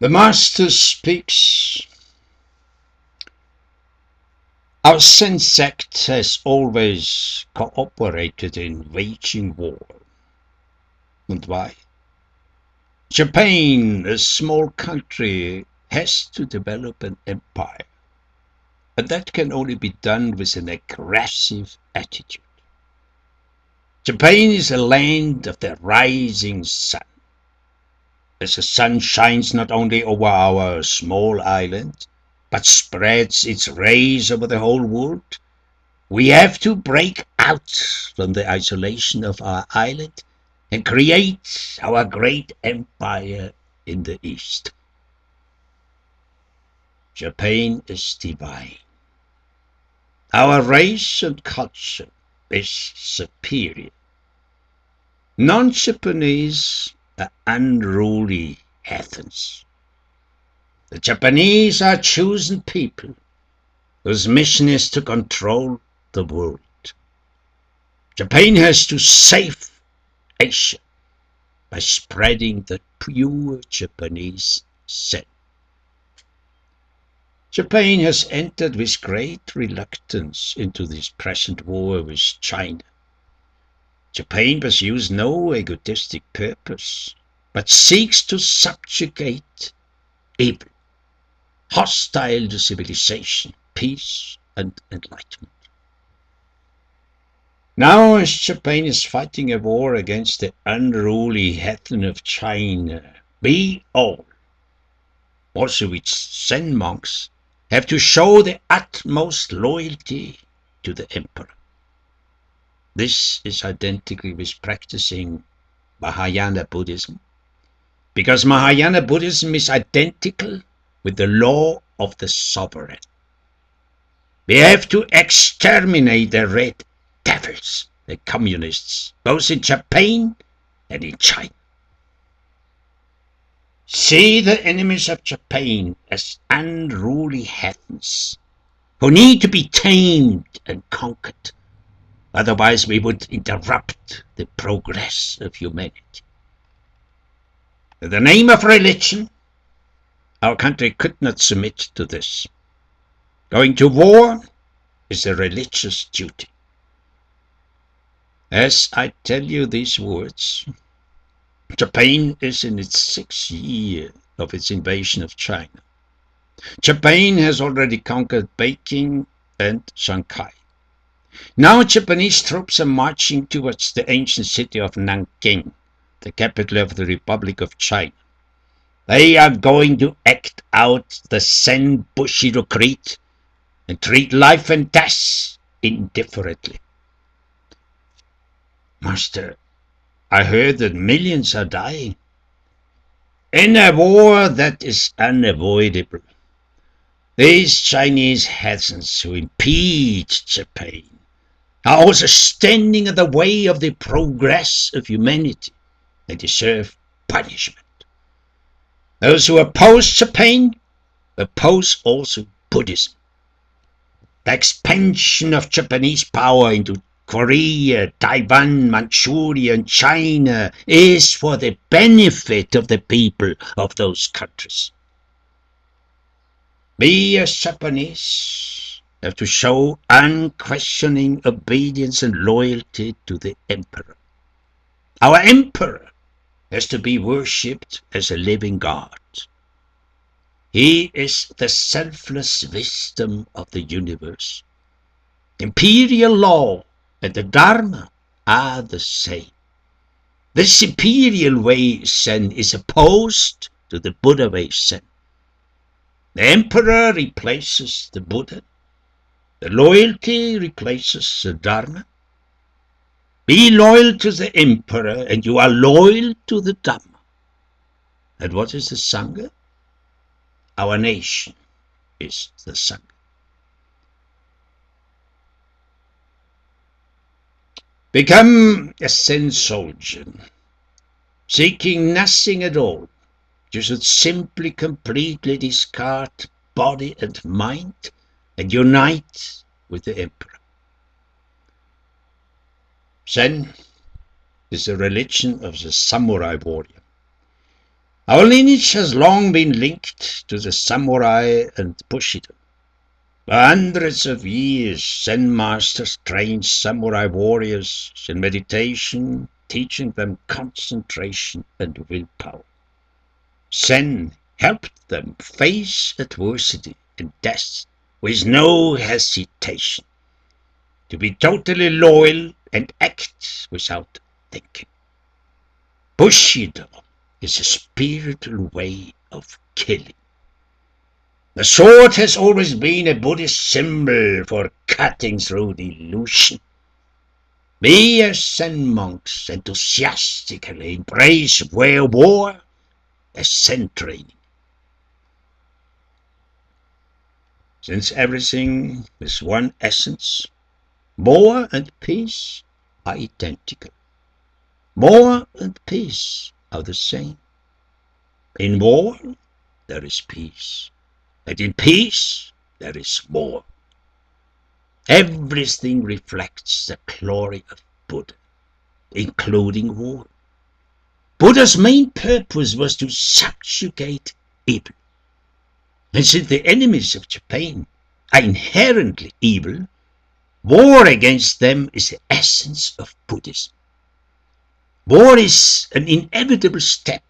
The Master speaks. Our Zen sect has always cooperated in waging war. And why? Japan, a small country, has to develop an empire. And that can only be done with an aggressive attitude. Japan is a land of the rising sun. As the sun shines not only over our small island, but spreads its rays over the whole world, we have to break out from the isolation of our island and create our great empire in the East. Japan is divine. Our race and culture is superior. Non-Japanese are unruly heathens. The Japanese are a chosen people whose mission is to control the world. Japan has to save Asia by spreading the pure Japanese Zen. Japan has entered with great reluctance into this present war with China. Japan pursues no egotistic purpose, but seeks to subjugate evil, hostile to civilization, peace, and enlightenment. Now, as Japan is fighting a war against the unruly heathen of China, we all, also its Zen monks, have to show the utmost loyalty to the emperor. This is identical with practicing Mahayana Buddhism, because Mahayana Buddhism is identical with the law of the sovereign. We have to exterminate the red devils, the communists, both in Japan and in China. See the enemies of Japan as unruly heathens who need to be tamed and conquered. Otherwise, we would interrupt the progress of humanity. In the name of religion, our country could not submit to this. Going to war is a religious duty. As I tell you these words, Japan is in its 6th year of its invasion of China. Japan has already conquered Peking and Shanghai. Now Japanese troops are marching towards the ancient city of Nanking, the capital of the Republic of China. They are going to act out the Zen Bushido Creed and treat life and death indifferently. Master, I heard that millions are dying. In a war that is unavoidable, these Chinese heathens who impede Japan are also standing in the way of the progress of humanity. They deserve punishment. Those who oppose Japan oppose also Buddhism. The expansion of Japanese power into Korea, Taiwan, Manchuria, and China is for the benefit of the people of those countries. We as Japanese have to show unquestioning obedience and loyalty to the emperor. Our emperor has to be worshipped as a living God. He is the selfless wisdom of the universe. Imperial law and the Dharma are the same. This imperial way Zen is opposed to the Buddha way Zen. The emperor replaces the Buddha. The loyalty replaces the Dharma. Be loyal to the emperor and you are loyal to the Dhamma. And what is the Sangha? Our nation is the Sangha. Become a Zen soldier, seeking nothing at all. You should simply completely discard body and mind and unite with the emperor. Zen is the religion of the samurai warrior. Our lineage has long been linked to the samurai and Bushido. For hundreds of years, Zen masters trained samurai warriors in meditation, teaching them concentration and willpower. Zen helped them face adversity and death with no hesitation, to be totally loyal and act without thinking. Bushido is a spiritual way of killing. The sword has always been a Buddhist symbol for cutting through the illusion. We as Zen monks enthusiastically embrace war as Zen training. Since everything is one essence, war and peace are identical. War and peace are the same. In war, there is peace. And in peace, there is war. Everything reflects the glory of Buddha, including war. Buddha's main purpose was to subjugate evil. And since the enemies of Japan are inherently evil, war against them is the essence of Buddhism. War is an inevitable step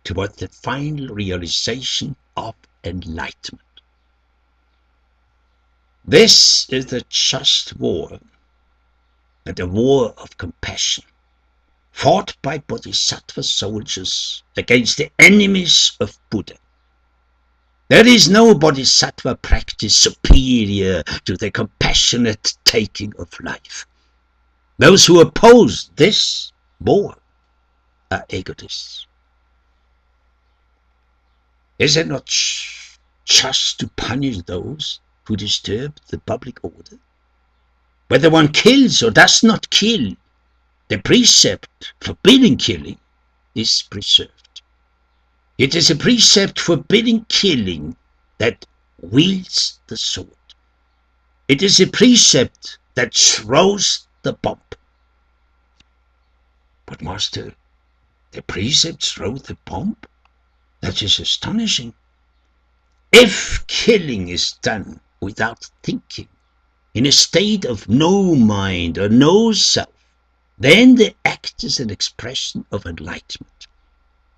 toward the final realization of enlightenment. This is the just war, and a war of compassion, fought by bodhisattva soldiers against the enemies of Buddha. There is no bodhisattva practice superior to the compassionate taking of life. Those who oppose this war are egotists. Is it not just to punish those who disturb the public order? Whether one kills or does not kill, the precept forbidding killing is preserved. It is a precept forbidding killing that wields the sword. It is a precept that throws the bomb. But Master, the precept throw the bomb? That is astonishing. If killing is done without thinking, in a state of no mind or no self, then the act is an expression of enlightenment.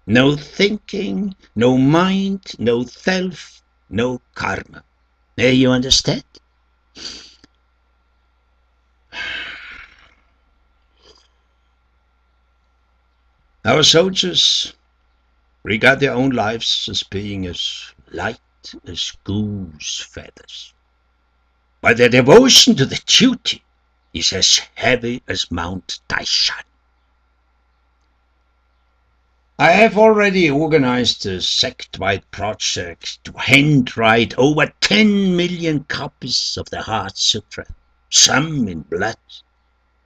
No thinking, no mind, no self, no karma. May you understand? Our soldiers regard their own lives as being as light as goose feathers, but their devotion to the duty is as heavy as Mount Taishan. I have already organized a sect-wide project to handwrite over 10 million copies of the Heart Sutra, some in blood,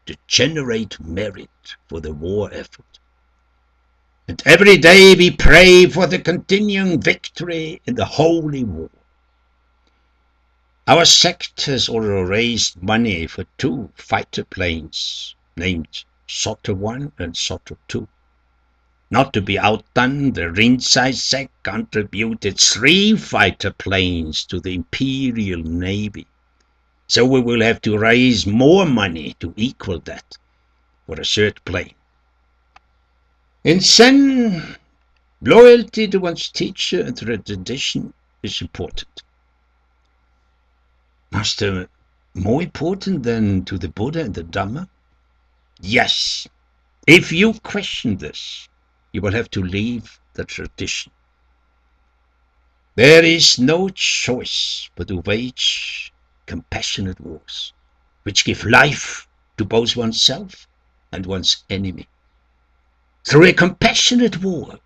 to generate merit for the war effort. And every day we pray for the continuing victory in the holy war. Our sect has already raised money for 2 fighter planes named Soto 1 and Soto 2. Not to be outdone, the Rinzai sect contributed 3 fighter planes to the Imperial Navy. So we will have to raise more money to equal that for a 3rd plane. In Zen, loyalty to one's teacher and the tradition is important. Master, more important than to the Buddha and the Dhamma? Yes. If you question this, you will have to leave the tradition. There is no choice but to wage compassionate wars, which give life to both oneself and one's enemy. Through a compassionate war,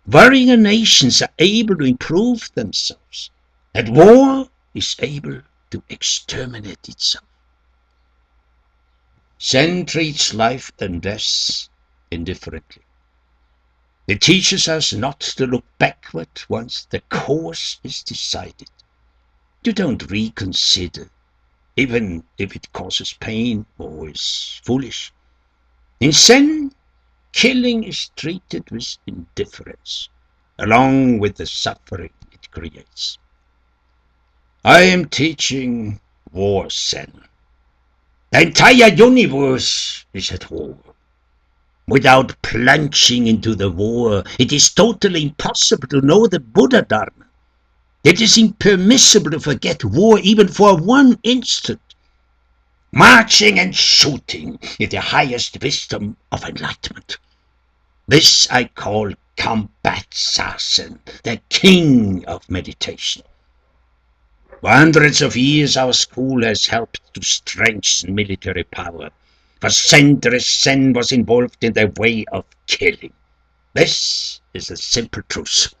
warrior nations are able to improve themselves, and war is able to exterminate itself. Zen treats life and death indifferently. It teaches us not to look backward once the course is decided. You don't reconsider, even if it causes pain or is foolish. In Zen, killing is treated with indifference. along with the suffering it creates. I am teaching war Zen. The entire universe is at war. Without plunging into the war, it is totally impossible to know the Buddha Dharma. It is impermissible to forget war even for one instant. Marching and shooting is the highest wisdom of enlightenment. This I call combat Zazen, the king of meditation. For hundreds of years our school has helped to strengthen military power. For centuries Zen was involved in the way of killing. This is the simple truth.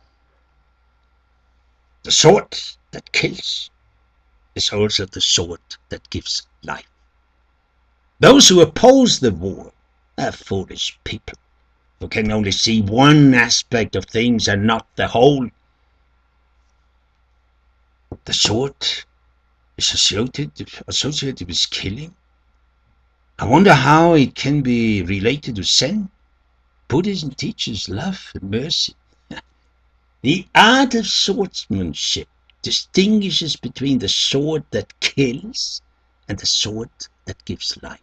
The sword that kills is also the sword that gives life. Those who oppose the war are foolish people who can only see one aspect of things and not the whole. The sword is associated with killing. I wonder how it can be related to Zen. Buddhism teaches love and mercy. The art of swordsmanship distinguishes between the sword that kills and the sword that gives life.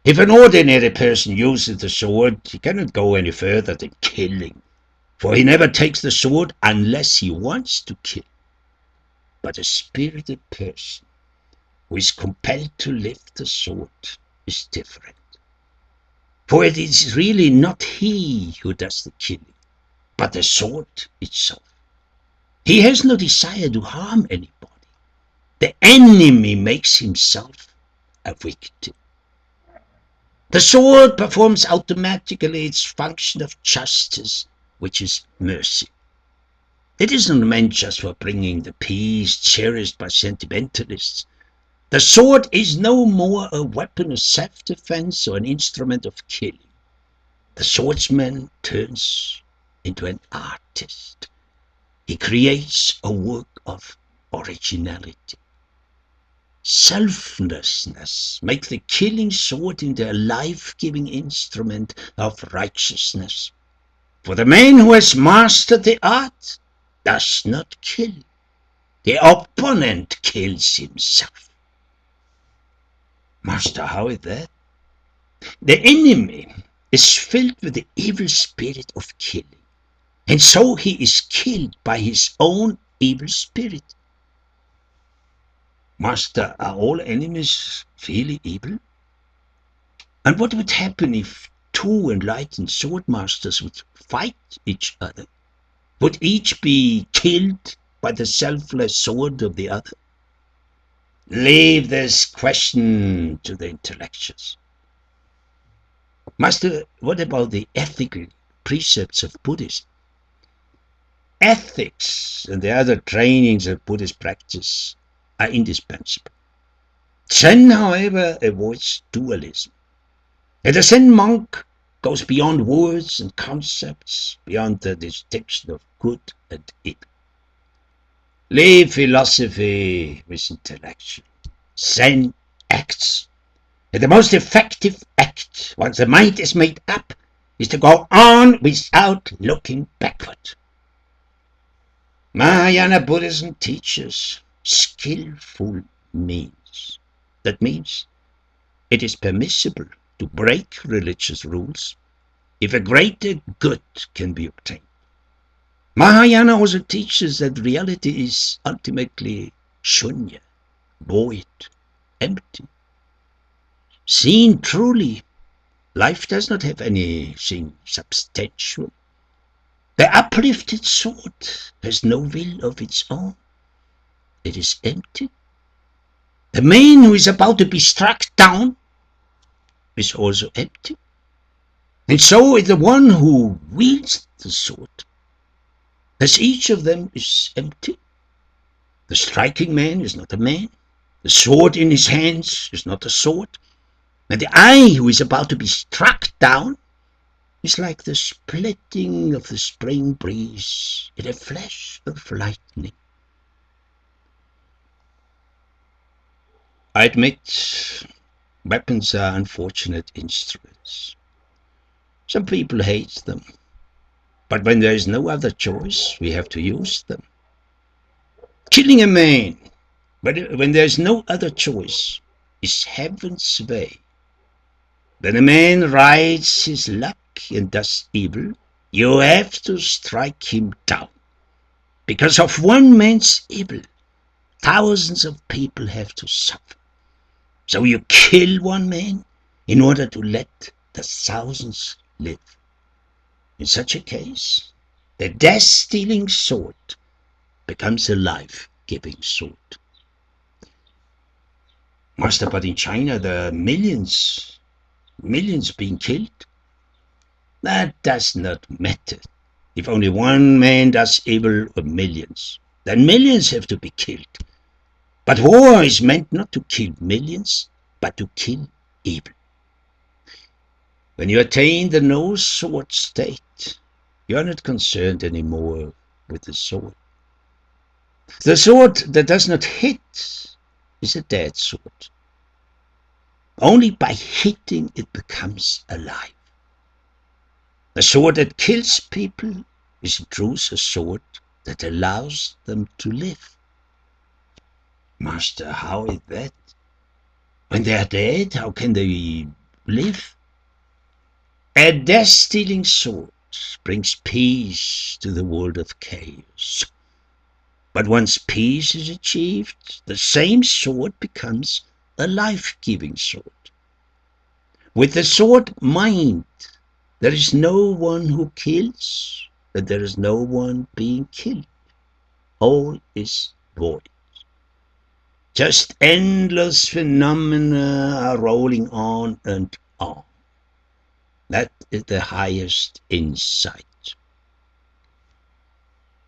If an ordinary person uses the sword, he cannot go any further than killing, for he never takes the sword unless he wants to kill. But a spirited person who is compelled to lift the sword is different. For it is really not he who does the killing, but the sword itself. He has no desire to harm anybody. The enemy makes himself a victim. The sword performs automatically its function of justice, which is mercy. It isn't meant just for bringing the peace cherished by sentimentalists. The sword is no more a weapon of self-defense or an instrument of killing. The swordsman turns into an artist. He creates a work of originality. Selflessness makes the killing sword into a life-giving instrument of righteousness. For the man who has mastered the art does not kill. The opponent kills himself. Master, how is that? The enemy is filled with the evil spirit of killing, and so he is killed by his own evil spirit. Master, are all enemies really evil? And what would happen if two enlightened sword masters would fight each other? Would each be killed by the selfless sword of the other? Leave this question to the intellectuals. Master, what about the ethical precepts of Buddhism? Ethics and the other trainings of Buddhist practice are indispensable. Zen, however, avoids dualism. And the Zen monk goes beyond words and concepts, beyond the distinction of good and evil. Leave philosophy with intellection. Zen acts. And the most effective act, once the mind is made up, is to go on without looking backward. Mahayana Buddhism teaches skillful means. That means it is permissible to break religious rules if a greater good can be obtained. Mahayana also teaches that reality is ultimately shunya, void, empty. Seen truly, life does not have anything substantial. The uplifted sword has no will of its own. It is empty. The man who is about to be struck down is also empty. And so is the one who wields the sword. As each of them is empty. The striking man is not a man. The sword in his hands is not a sword. And the eye who is about to be struck down is like the splitting of the spring breeze in a flash of lightning. I admit weapons are unfortunate instruments. Some people hate them. But when there is no other choice, we have to use them. Killing a man, when there is no other choice, is heaven's way. When a man rides his luck and does evil, you have to strike him down. Because of one man's evil, thousands of people have to suffer. So you kill one man in order to let the thousands live. In such a case, the death-stealing sword becomes a life-giving sword. Master, but in China there are millions being killed. That does not matter. If only one man does evil of millions, then millions have to be killed. But war is meant not to kill millions, but to kill evil. When you attain the no-sword state, you are not concerned anymore with the sword. The sword that does not hit is a dead sword. Only by hitting it becomes alive. The sword that kills people is in truth a sword that allows them to live. Master, how is that? When they are dead, how can they live? A death-stealing sword brings peace to the world of chaos. But once peace is achieved, the same sword becomes a life-giving sword. With the sword mind, there is no one who kills, and there is no one being killed. All is void. Just endless phenomena are rolling on and on. That is the highest insight.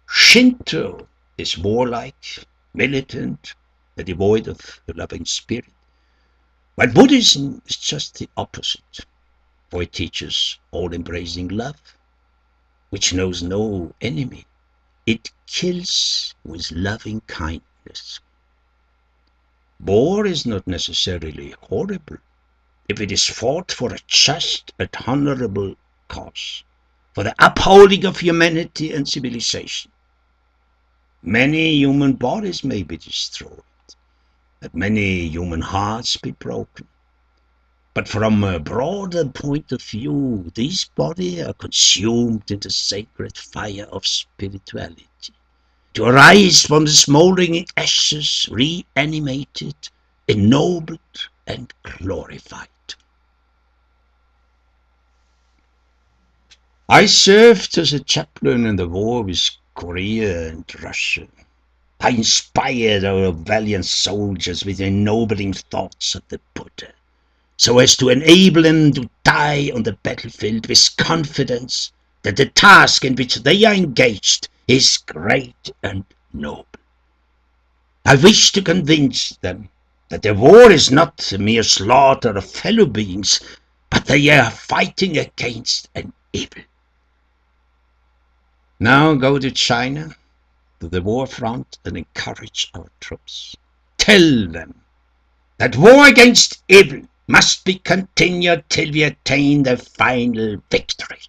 Shinto is warlike, militant, and devoid of a loving spirit. But Buddhism is just the opposite, for it teaches all-embracing love, which knows no enemy. It kills with loving kindness. War is not necessarily horrible if it is fought for a just and honorable cause, for the upholding of humanity and civilization. Many human bodies may be destroyed, and many human hearts be broken. But from a broader point of view, these bodies are consumed in the sacred fire of spirituality, to arise from the smoldering ashes, reanimated, ennobled, and glorified. I served as a chaplain in the war with Korea and Russia. I inspired our valiant soldiers with ennobling thoughts of the Buddha, so as to enable them to die on the battlefield with confidence that the task in which they are engaged is great and noble. I wish to convince them that the war is not a mere slaughter of fellow beings, but they are fighting against an evil. Now go to China, to the war front, and encourage our troops. Tell them that war against evil must be continued till we attain the final victory.